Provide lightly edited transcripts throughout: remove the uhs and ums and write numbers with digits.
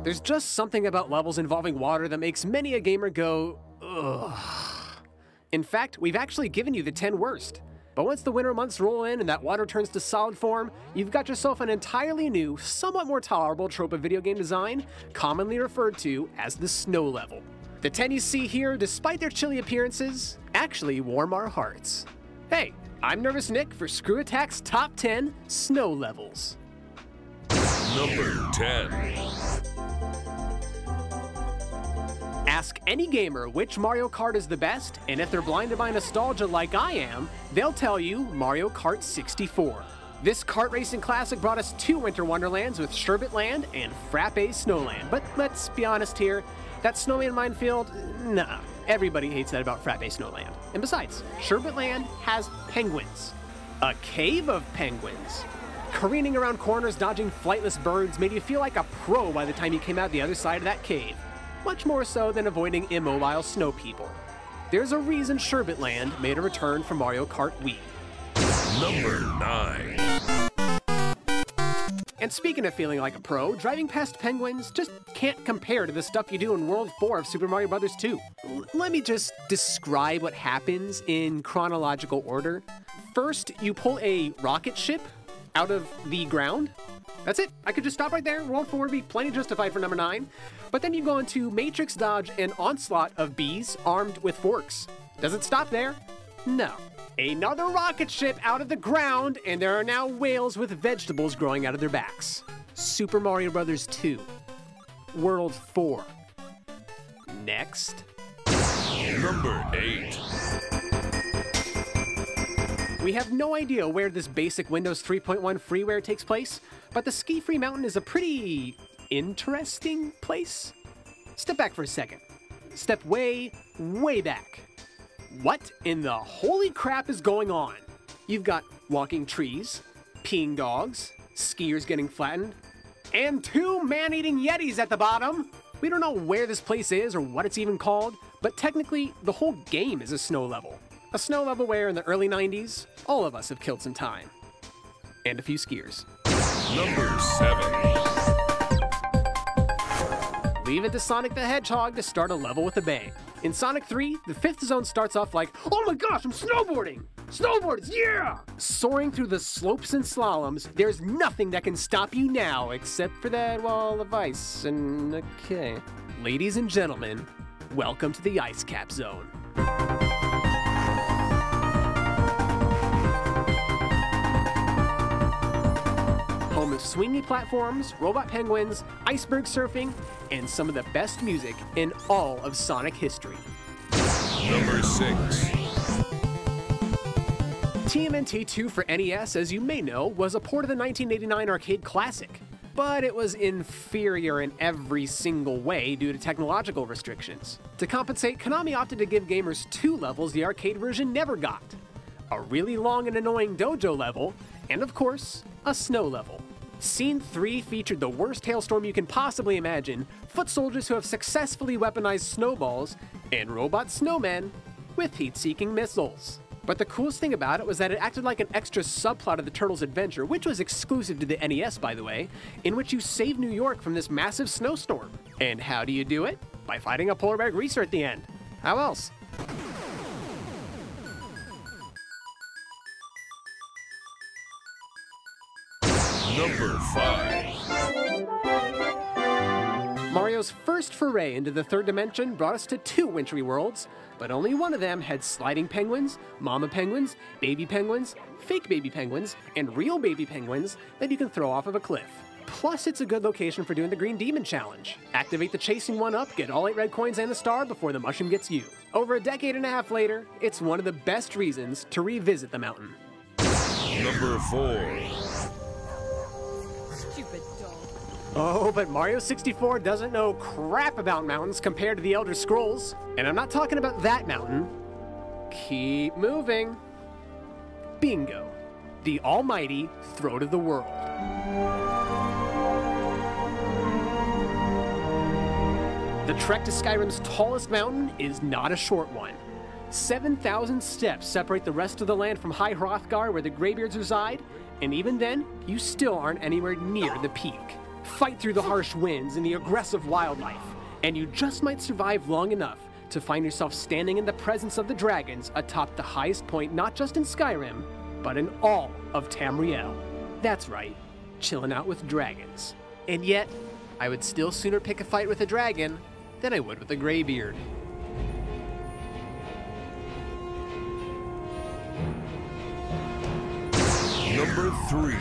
There's just something about levels involving water that makes many a gamer go, ugh. In fact, we've actually given you the 10 worst. But once the winter months roll in and that water turns to solid form, you've got yourself an entirely new, somewhat more tolerable trope of video game design, commonly referred to as the snow level. The 10 you see here, despite their chilly appearances, actually warm our hearts. Hey, I'm Nervous Nick for Screw Attack's Top 10 Snow Levels. Number 10. Ask any gamer which Mario Kart is the best, and if they're blinded by nostalgia like I am, they'll tell you Mario Kart 64. This kart racing classic brought us two winter wonderlands with Sherbet Land and Frappe Snowland. But let's be honest here, that snowman minefield, nah, everybody hates that about Frappe Snowland. And besides, Sherbet Land has penguins. A cave of penguins. Careening around corners dodging flightless birds made you feel like a pro by the time you came out the other side of that cave. Much more so than avoiding immobile snow people. There's a reason Sherbet Land made a return for Mario Kart Wii. Number 9. And speaking of feeling like a pro, driving past penguins just can't compare to the stuff you do in World 4 of Super Mario Bros. 2. Let me just describe what happens in chronological order. First, you pull a rocket ship out of the ground. That's it. I could just stop right there. World 4 would be plenty justified for number 9. But then you go into Matrix dodge an onslaught of bees armed with forks. Does it stop there? No. Another rocket ship out of the ground, and there are now whales with vegetables growing out of their backs. Super Mario Bros. 2. World 4. Next. Number 8. We have no idea where this basic Windows 3.1 freeware takes place, but the ski-free mountain is a pretty interesting place. Step back for a second. Step way, way back. What in the holy crap is going on? You've got walking trees, peeing dogs, skiers getting flattened, and two man-eating yetis at the bottom. We don't know where this place is or what it's even called, but technically the whole game is a snow level. A snow level where in the early 90s, all of us have killed some time. And a few skiers. Number 7. Leave it to Sonic the Hedgehog to start a level with a bang. In Sonic 3, the 5th zone starts off like, oh my gosh, I'm snowboarding! Snowboards, yeah! Soaring through the slopes and slaloms, there's nothing that can stop you now except for that wall of ice and okay. Ladies and gentlemen, welcome to the Ice Cap Zone. Home of swingy platforms, robot penguins, iceberg surfing, and some of the best music in all of Sonic history. Number 6. TMNT 2 for NES, as you may know, was a port of the 1989 arcade classic. But it was inferior in every single way due to technological restrictions. To compensate, Konami opted to give gamers 2 levels the arcade version never got. A really long and annoying dojo level, and of course, a snow level. Scene 3 featured the worst hailstorm you can possibly imagine, foot soldiers who have successfully weaponized snowballs, and robot snowmen with heat-seeking missiles. But the coolest thing about it was that it acted like an extra subplot of the Turtles' adventure, which was exclusive to the NES, by the way, in which you save New York from this massive snowstorm. And how do you do it? By fighting a polar bear greaser at the end. How else? Number 5. Mario's first foray into the third dimension brought us to 2 wintry worlds, but only one of them had sliding penguins, mama penguins, baby penguins, fake baby penguins, and real baby penguins that you can throw off of a cliff. Plus, it's a good location for doing the Green Demon Challenge. Activate the chasing one up, get all 8 red coins and a star before the mushroom gets you. Over a decade and a half later, it's one of the best reasons to revisit the mountain. Number 4. Oh, but Mario 64 doesn't know crap about mountains compared to the Elder Scrolls. And I'm not talking about that mountain. Keep moving. Bingo. The almighty Throat of the World. The trek to Skyrim's tallest mountain is not a short one. 7,000 steps separate the rest of the land from High Hrothgar, where the Greybeards reside, and even then, you still aren't anywhere near the peak. Fight through the harsh winds and the aggressive wildlife, and you just might survive long enough to find yourself standing in the presence of the dragons atop the highest point not just in Skyrim, but in all of Tamriel. That's right, chilling out with dragons. And yet, I would still sooner pick a fight with a dragon than I would with a Greybeard. Number 3.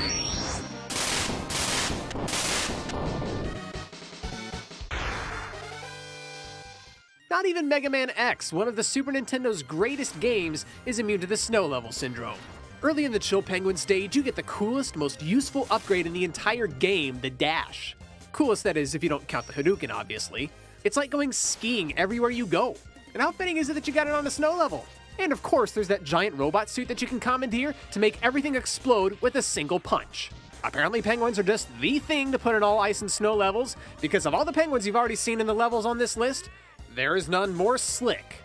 Not even Mega Man X, one of the Super Nintendo's greatest games, is immune to the snow level syndrome. Early in the Chill Penguin stage, you get the coolest, most useful upgrade in the entire game, the Dash. Coolest, that is, if you don't count the Hadouken, obviously. It's like going skiing everywhere you go. And how fitting is it that you got it on the snow level? And of course, there's that giant robot suit that you can commandeer to make everything explode with a single punch. Apparently, penguins are just the thing to put in all ice and snow levels, because of all the penguins you've already seen in the levels on this list, there is none more slick,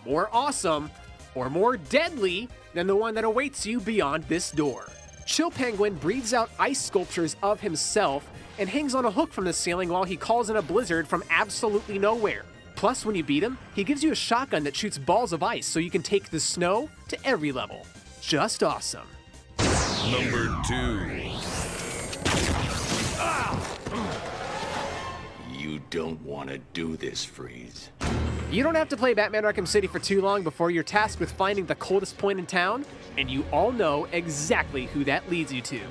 more awesome, or more deadly than the one that awaits you beyond this door. Chill Penguin breathes out ice sculptures of himself and hangs on a hook from the ceiling while he calls in a blizzard from absolutely nowhere. Plus, when you beat him, he gives you a shotgun that shoots balls of ice so you can take the snow to every level. Just awesome. Number 2. You don't want to do this, Freeze. You don't have to play Batman Arkham City for too long before you're tasked with finding the coldest point in town, and you all know exactly who that leads you to.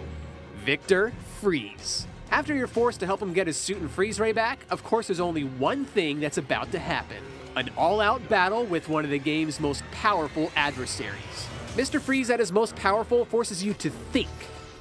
Victor Freeze. After you're forced to help him get his suit and freeze ray back, of course there's only one thing that's about to happen. An all-out battle with one of the game's most powerful adversaries. Mr. Freeze at his most powerful forces you to think,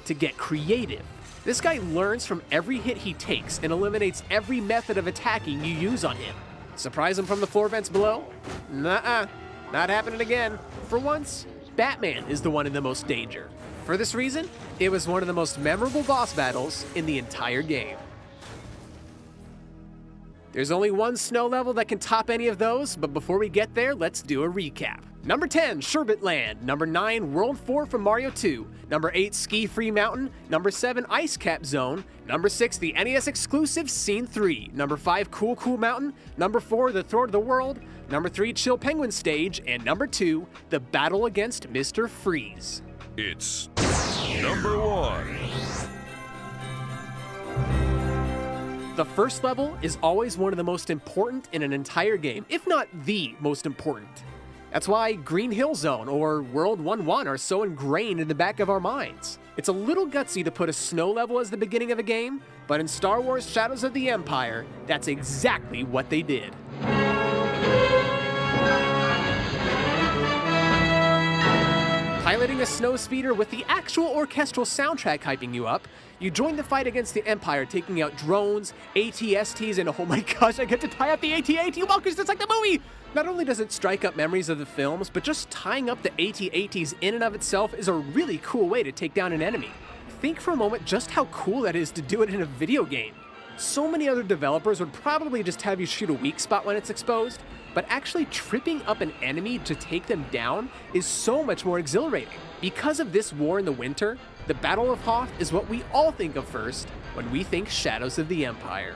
to get creative. This guy learns from every hit he takes and eliminates every method of attacking you use on him. Surprise him from the floor vents below? Nuh-uh, not happening again. For once, Batman is the one in the most danger. For this reason, it was one of the most memorable boss battles in the entire game. There's only one snow level that can top any of those, but before we get there, let's do a recap. Number 10, Sherbet Land. Number 9, World 4 from Mario 2. Number 8, Ski Free Mountain. Number 7, Ice Cap Zone. Number 6, the NES exclusive Scene 3. Number 5, Cool Cool Mountain. Number 4, The Throat of the World. Number 3, Chill Penguin Stage. And number 2, the battle against Mr. Freeze. It's number 1. The first level is always one of the most important in an entire game, if not the most important. That's why Green Hill Zone or World 1-1 are so ingrained in the back of our minds. It's a little gutsy to put a snow level as the beginning of a game, but in Star Wars Shadows of the Empire, that's exactly what they did. Piloting a snowspeeder with the actual orchestral soundtrack hyping you up, you join the fight against the Empire, taking out drones, AT-STs, and oh my gosh, I get to tie up the AT-AT walkers just like the movie! Not only does it strike up memories of the films, but just tying up the AT-ATs in and of itself is a really cool way to take down an enemy. Think for a moment just how cool that is to do it in a video game. So many other developers would probably just have you shoot a weak spot when it's exposed, but actually tripping up an enemy to take them down is so much more exhilarating. Because of this war in the winter, the Battle of Hoth is what we all think of first when we think Shadows of the Empire.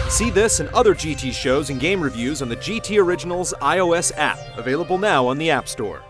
See this and other GT shows and game reviews on the GT Originals iOS app, available now on the App Store.